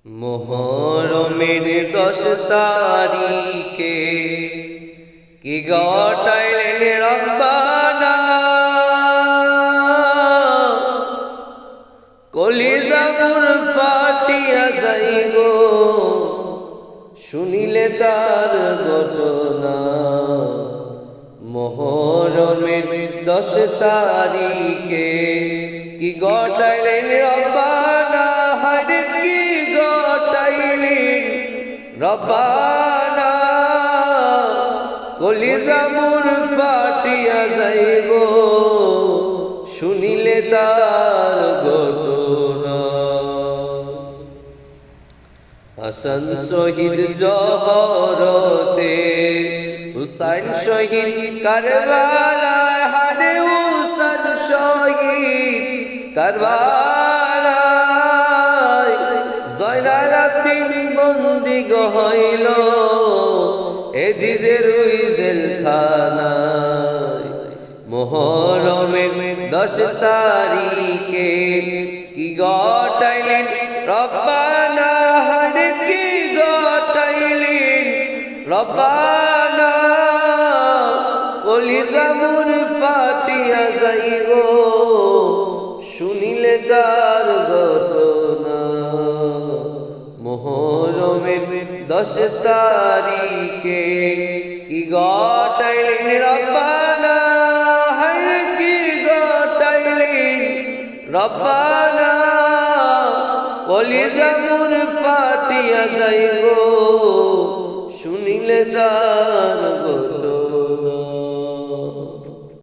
মুহররমের 10 তারিখে কি ঘটাইলেন রব্বানা, কলিজা মোর ফাটিয়া যাইব শুনিলে তার ঘটনা। মুহররমের 10 তারিখে কি ঘটাইলেন রব্বানা, হায়রে কি ঘটাইলেন রব্বানা, কলিজা মোর ফাটিয়া যাইব শুনিলে তার ঘটনা। হাসান শহীদ জহরতে, হুসাইন শহীদ কারবালায়, হারে হুসাইন শহীদ কারবালায়, জয়নাল আব্দিন বন্দি হইল এজিদের ওই জেলখানায়। মুহররমের 10 তারিখে কি ঘটাইলেন রব্বানা, হায়রে কি ঘটাইলেন রব্বানা, কলিজা মোর ফাটিয়া যাইব শুনিলে তার ঘটনা। মুহররমের 10 তারিখে কি ঘটাইলেন রব্বানা, হায়রে কি ঘটাইলেন রব্বানা, কলিজা মোর ফাটিয়া যাইব শুনিলে তার ঘটনা।